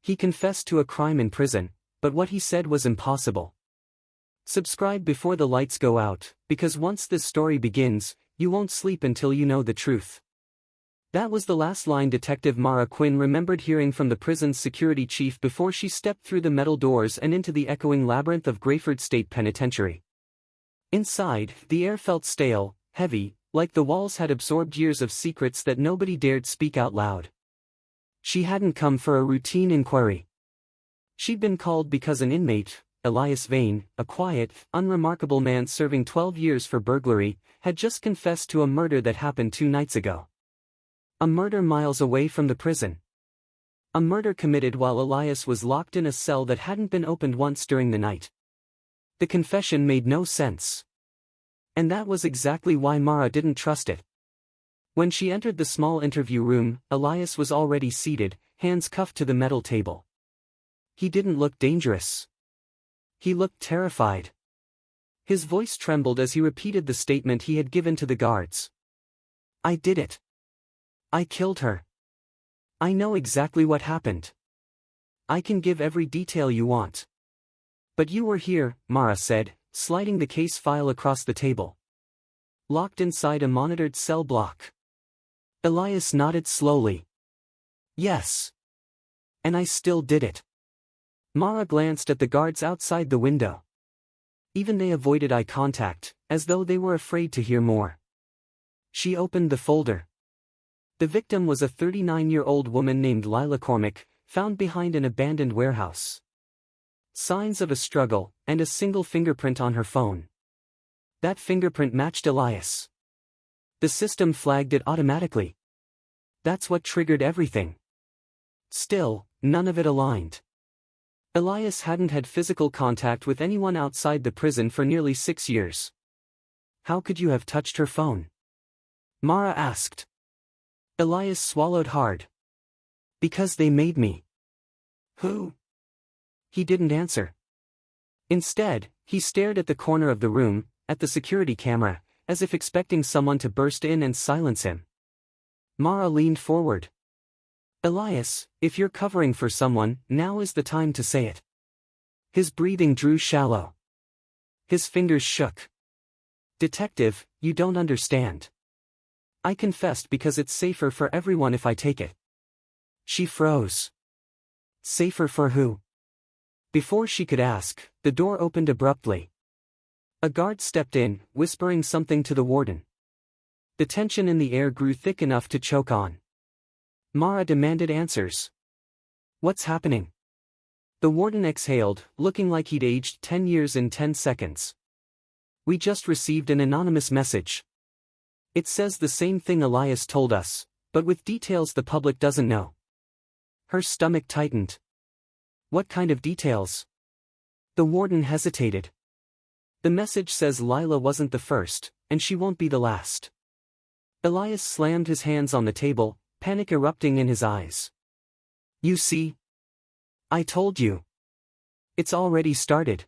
He confessed to a crime in prison, but what he said was impossible. Subscribe before the lights go out, because once this story begins, you won't sleep until you know the truth. That was the last line Detective Mara Quinn remembered hearing from the prison's security chief before she stepped through the metal doors and into the echoing labyrinth of Grayford State Penitentiary. Inside, the air felt stale, heavy, like the walls had absorbed years of secrets that nobody dared speak out loud. She hadn't come for a routine inquiry. She'd been called because an inmate, Elias Vayne, a quiet, unremarkable man serving 12 years for burglary, had just confessed to a murder that happened 2 nights ago. A murder miles away from the prison. A murder committed while Elias was locked in a cell that hadn't been opened once during the night. The confession made no sense. And that was exactly why Mara didn't trust it. When she entered the small interview room, Elias was already seated, hands cuffed to the metal table. He didn't look dangerous. He looked terrified. His voice trembled as he repeated the statement he had given to the guards. "I did it. I killed her. I know exactly what happened. I can give every detail you want." "But you were here," Mara said, sliding the case file across the table. "Locked inside a monitored cell block." Elias nodded slowly. "Yes. And I still did it." Mara glanced at the guards outside the window. Even they avoided eye contact, as though they were afraid to hear more. She opened the folder. The victim was a 39-year-old woman named Lila Cormack, found behind an abandoned warehouse. Signs of a struggle, and a single fingerprint on her phone. That fingerprint matched Elias. The system flagged it automatically. That's what triggered everything. Still, none of it aligned. Elias hadn't had physical contact with anyone outside the prison for nearly 6 years. "How could you have touched her phone?" Mara asked. Elias swallowed hard. "Because they made me." "Who?" He didn't answer. Instead, he stared at the corner of the room, at the security camera, as if expecting someone to burst in and silence him. Mara leaned forward. "Elias, if you're covering for someone, now is the time to say it." His breathing drew shallow. His fingers shook. "Detective, you don't understand. I confessed because it's safer for everyone if I take it." She froze. Safer for who? Before she could ask, the door opened abruptly. A guard stepped in, whispering something to the warden. The tension in the air grew thick enough to choke on. Mara demanded answers. "What's happening?" The warden exhaled, looking like he'd aged 10 years in 10 seconds. "We just received an anonymous message. It says the same thing Elias told us, but with details the public doesn't know." Her stomach tightened. "What kind of details?" The warden hesitated. "The message says Lila wasn't the first, and she won't be the last." Elias slammed his hands on the table, panic erupting in his eyes. "You see? I told you. It's already started."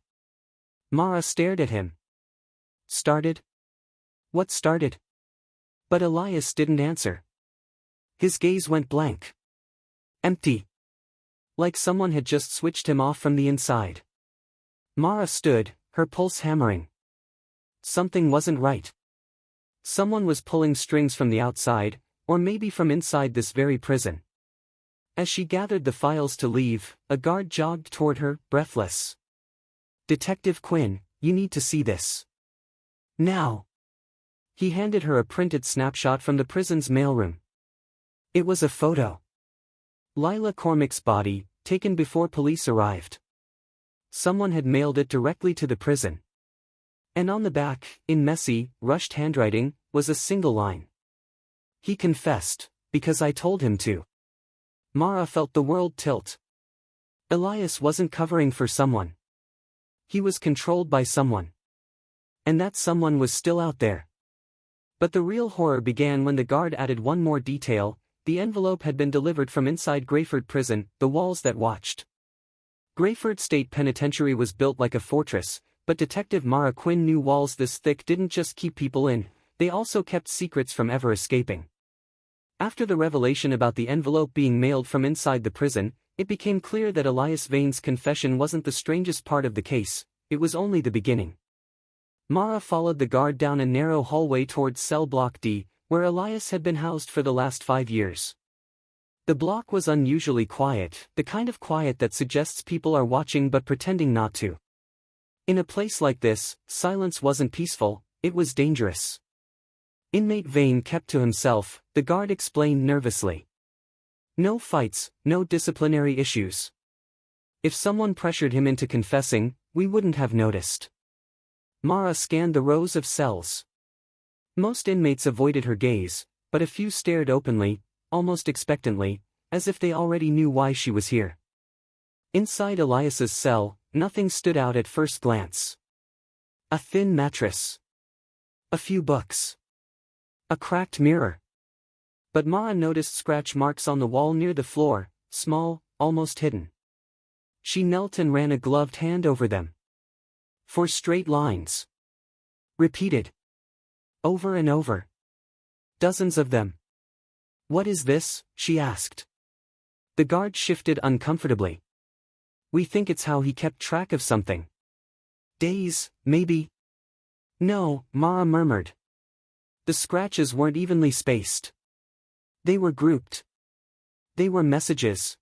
Mara stared at him. "Started? What started?" But Elias didn't answer. His gaze went blank. Empty. Like someone had just switched him off from the inside. Mara stood, her pulse hammering. Something wasn't right. Someone was pulling strings from the outside, or maybe from inside this very prison. As she gathered the files to leave, a guard jogged toward her, breathless. "Detective Quinn, you need to see this. Now." He handed her a printed snapshot from the prison's mailroom. It was a photo. Lila Cormack's body, taken before police arrived. Someone had mailed it directly to the prison. And on the back, in messy, rushed handwriting, was a single line. "He confessed, because I told him to." Mara felt the world tilt. Elias wasn't covering for someone. He was controlled by someone. And that someone was still out there. But the real horror began when the guard added one more detail: the envelope had been delivered from inside Grayford Prison, the walls that watched. Grayford State Penitentiary was built like a fortress, but Detective Mara Quinn knew walls this thick didn't just keep people in, they also kept secrets from ever escaping. After the revelation about the envelope being mailed from inside the prison, It became clear that Elias Vayne's confession wasn't the strangest part of the case, it was only the beginning. Mara followed the guard down a narrow hallway towards cell block D, where Elias had been housed for the last 5 years. The block was unusually quiet, the kind of quiet that suggests people are watching but pretending not to. In a place like this, silence wasn't peaceful, it was dangerous. Inmate Vayne kept to himself, the guard explained nervously. No fights, no disciplinary issues. If someone pressured him into confessing, we wouldn't have noticed. Mara scanned the rows of cells. Most inmates avoided her gaze, but a few stared openly, almost expectantly, as if they already knew why she was here. Inside Elias's cell, nothing stood out at first glance. A thin mattress. A few books. A cracked mirror. But Mara noticed scratch marks on the wall near the floor, small, almost hidden. She knelt and ran a gloved hand over them. 4 straight lines. Repeated. Over and over. Dozens of them. What is this? She asked. The guard shifted uncomfortably. We think it's how he kept track of something. Days, maybe? No, Mara murmured. The scratches weren't evenly spaced. They were grouped. They were messages.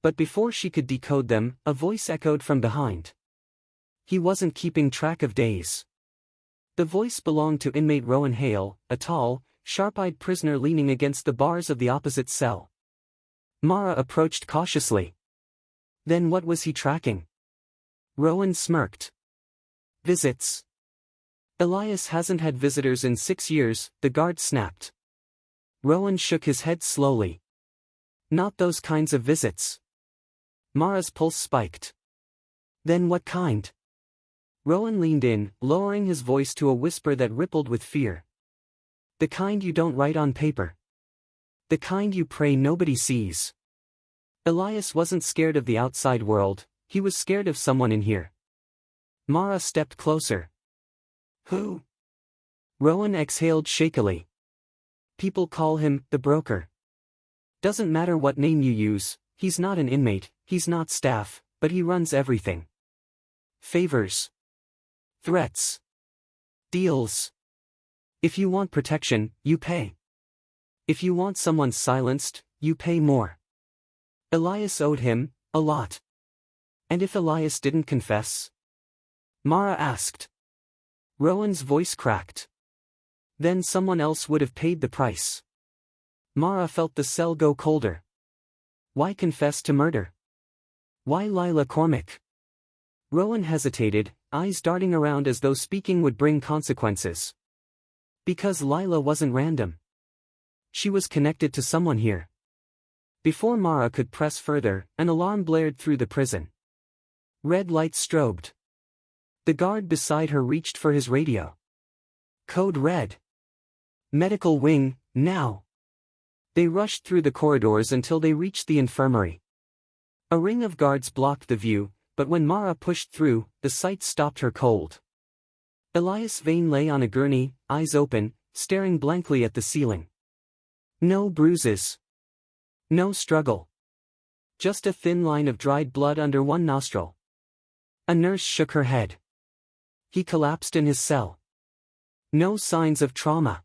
But before she could decode them, a voice echoed from behind. He wasn't keeping track of days. The voice belonged to inmate Rowan Hale, a tall, sharp-eyed prisoner leaning against the bars of the opposite cell. Mara approached cautiously. Then what was he tracking? Rowan smirked. Visits. Elias hasn't had visitors in 6 years, the guard snapped. Rowan shook his head slowly. Not those kinds of visits. Mara's pulse spiked. Then what kind? Rowan leaned in, lowering his voice to a whisper that rippled with fear. The kind you don't write on paper. The kind you pray nobody sees. Elias wasn't scared of the outside world, he was scared of someone in here. Mara stepped closer. Who? Rowan exhaled shakily. People call him the broker. Doesn't matter what name you use, he's not an inmate, he's not staff, but he runs everything. Favors. Threats. Deals. If you want protection, you pay. If you want someone silenced, you pay more. Elias owed him a lot. And if Elias didn't confess? Mara asked. Rowan's voice cracked. Then someone else would have paid the price. Mara felt the cell go colder. Why confess to murder? Why Lila Cormack? Rowan hesitated, eyes darting around as though speaking would bring consequences. Because Lila wasn't random. She was connected to someone here. Before Mara could press further, an alarm blared through the prison. Red lights strobed. The guard beside her reached for his radio. Code red. Medical wing, now. They rushed through the corridors until they reached the infirmary. A ring of guards blocked the view, but when Mara pushed through, the sight stopped her cold. Elias Vayne lay on a gurney, eyes open, staring blankly at the ceiling. No bruises. No struggle. Just a thin line of dried blood under one nostril. A nurse shook her head. He collapsed in his cell. No signs of trauma.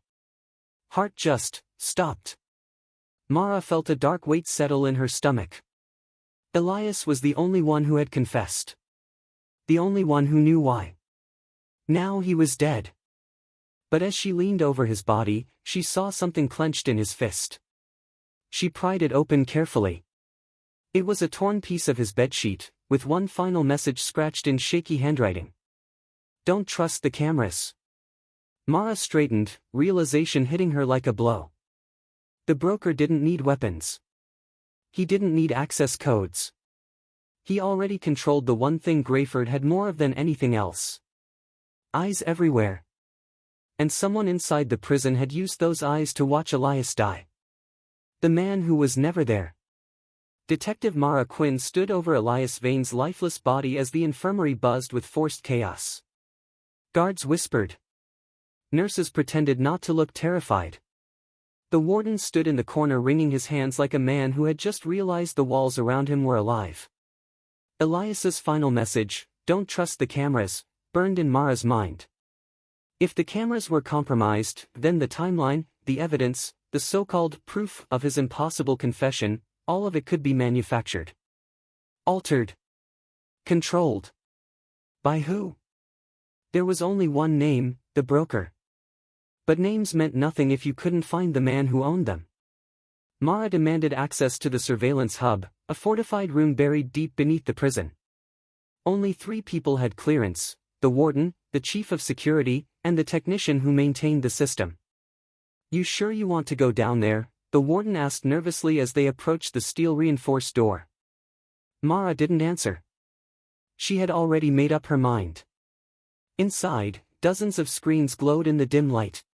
Heart just stopped. Mara felt a dark weight settle in her stomach. Elias was the only one who had confessed. The only one who knew why. Now he was dead. But as she leaned over his body, she saw something clenched in his fist. She pried it open carefully. It was a torn piece of his bedsheet, with one final message scratched in shaky handwriting. Don't trust the cameras. Mara straightened, realization hitting her like a blow. The broker didn't need weapons. He didn't need access codes. He already controlled the one thing Grayford had more of than anything else. Eyes everywhere. And someone inside the prison had used those eyes to watch Elias die. The man who was never there. Detective Mara Quinn stood over Elias Vayne's lifeless body as the infirmary buzzed with forced chaos. Guards whispered. Nurses pretended not to look terrified. The warden stood in the corner wringing his hands like a man who had just realized the walls around him were alive. Elias's final message, "Don't trust the cameras," burned in Mara's mind. If the cameras were compromised, then the timeline, the evidence, the so-called proof of his impossible confession, all of it could be manufactured. Altered. Controlled. By who? There was only one name, the broker. But names meant nothing if you couldn't find the man who owned them. Mara demanded access to the surveillance hub, a fortified room buried deep beneath the prison. Only 3 people had clearance: the warden, the chief of security, and the technician who maintained the system. "You sure you want to go down there?" the warden asked nervously as they approached the steel-reinforced door. Mara didn't answer. She had already made up her mind. Inside, dozens of screens glowed in the dim light.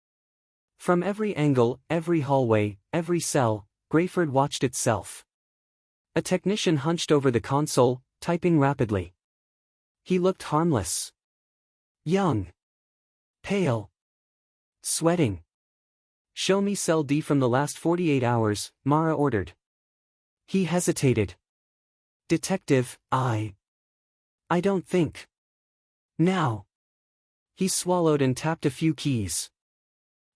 From every angle, every hallway, every cell, Grayford watched itself. A technician hunched over the console, typing rapidly. He looked harmless. Young. Pale. Sweating. "Show me cell D from the last 48 hours, Mara ordered. He hesitated. "Detective, I don't think. Now." He swallowed and tapped a few keys.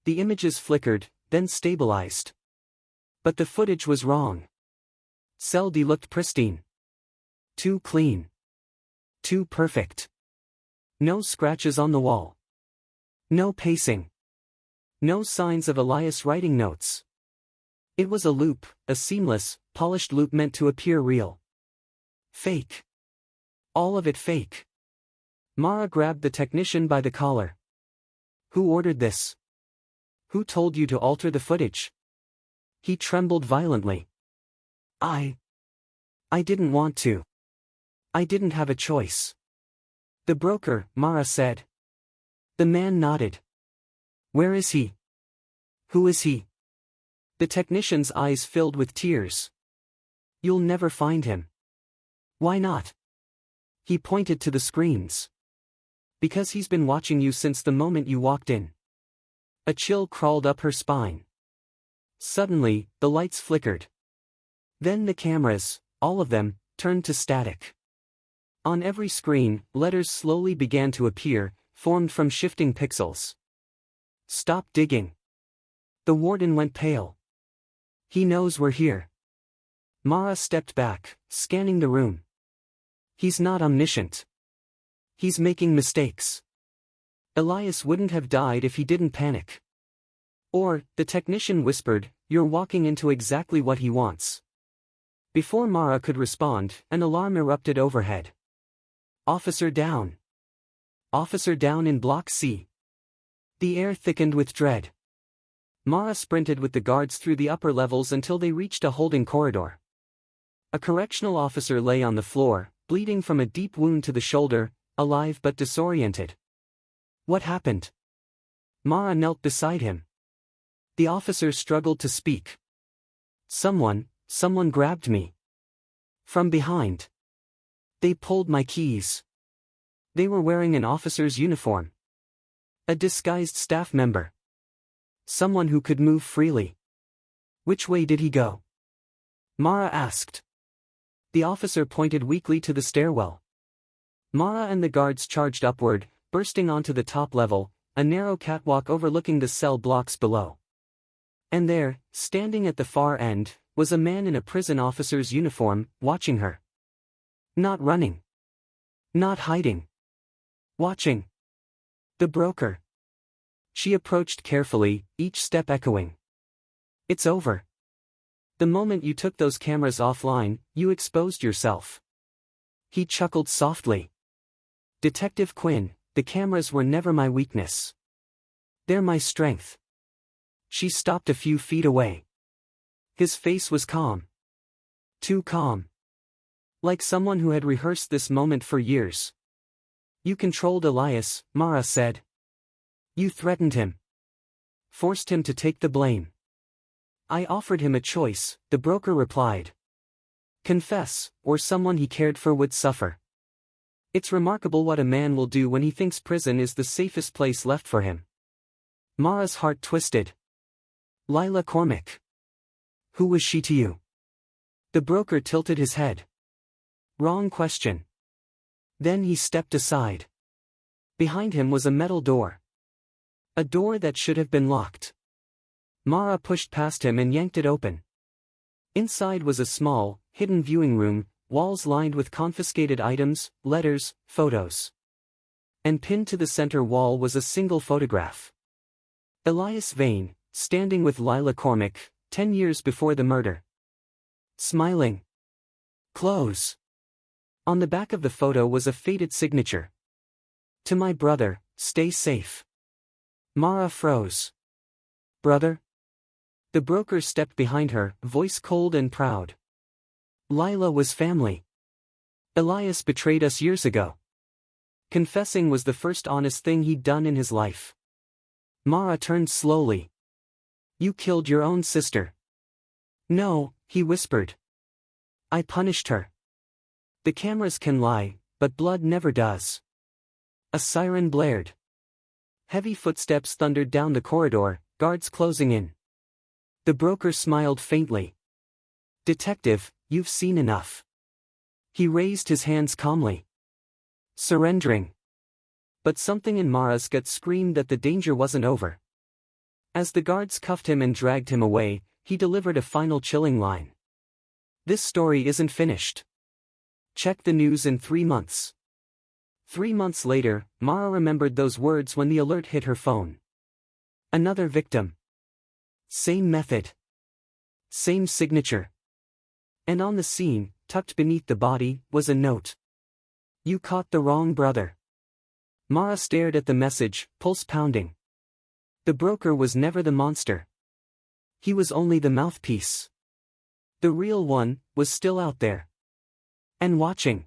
The images flickered, then stabilized. But the footage was wrong. Cell D looked pristine. Too clean. Too perfect. No scratches on the wall. No pacing. No signs of Elias writing notes. It was a loop, a seamless, polished loop meant to appear real. Fake. All of it fake. Mara grabbed the technician by the collar. "Who ordered this? Who told you to alter the footage?" He trembled violently. I didn't want to. I didn't have a choice." "The broker," Mara said. The man nodded. "Where is he? Who is he?" The technician's eyes filled with tears. "You'll never find him." "Why not?" He pointed to the screens. "Because he's been watching you since the moment you walked in." A chill crawled up her spine. Suddenly, the lights flickered. Then the cameras, all of them, turned to static. On every screen, letters slowly began to appear, formed from shifting pixels. "Stop digging." The warden went pale. "He knows we're here." Mara stepped back, scanning the room. "He's not omniscient. He's making mistakes. Elias wouldn't have died if he didn't panic." "Or," the technician whispered, "you're walking into exactly what he wants." Before Mara could respond, an alarm erupted overhead. "Officer down. Officer down in Block C." The air thickened with dread. Mara sprinted with the guards through the upper levels until they reached a holding corridor. A correctional officer lay on the floor, bleeding from a deep wound to the shoulder, alive but disoriented. "What happened?" Mara knelt beside him. The officer struggled to speak. Someone grabbed me. From behind. They pulled my keys." They were wearing an officer's uniform. A disguised staff member. Someone who could move freely. "Which way did he go?" Mara asked. The officer pointed weakly to the stairwell. Mara and the guards charged upward, bursting onto the top level, a narrow catwalk overlooking the cell blocks below. And there, standing at the far end, was a man in a prison officer's uniform, watching her. Not running. Not hiding. Watching. The broker. She approached carefully, each step echoing. "It's over. The moment you took those cameras offline, you exposed yourself." He chuckled softly. "Detective Quinn, the cameras were never my weakness. They're my strength." She stopped a few feet away. His face was calm. Too calm. Like someone who had rehearsed this moment for years. "You controlled Elias," Mara said. "You threatened him. Forced him to take the blame." "I offered him a choice," the broker replied. "Confess, or someone he cared for would suffer." It's remarkable what a man will do when he thinks prison is the safest place left for him. Mara's heart twisted. Lila Cormick. Who was she to you? The broker tilted his head. Wrong question. Then he stepped aside. Behind him was a metal door. A door that should have been locked. Mara pushed past him and yanked it open. Inside was a small, hidden viewing room, walls lined with confiscated items, letters, photos. And pinned to the center wall was a single photograph. Elias Vayne, standing with Lila Cormick, 10 years before the murder. Smiling. Close. On the back of the photo was a faded signature. To my brother, stay safe. Mara froze. Brother? The broker stepped behind her, voice cold and proud. Lila was family. Elias betrayed us years ago. Confessing was the first honest thing he'd done in his life. Mara turned slowly. You killed your own sister. No, he whispered. I punished her. The cameras can lie, but blood never does. A siren blared. Heavy footsteps thundered down the corridor, guards closing in. The broker smiled faintly. Detective, you've seen enough. He raised his hands calmly. Surrendering. But something in Mara's gut screamed that the danger wasn't over. As the guards cuffed him and dragged him away, he delivered a final chilling line. This story isn't finished. Check the news in 3 months. 3 months later, Mara remembered those words when the alert hit her phone. Another victim. Same method. Same signature. And on the scene, tucked beneath the body, was a note. You caught the wrong brother. Mara stared at the message, pulse pounding. The broker was never the monster. He was only the mouthpiece. The real one was still out there. And watching.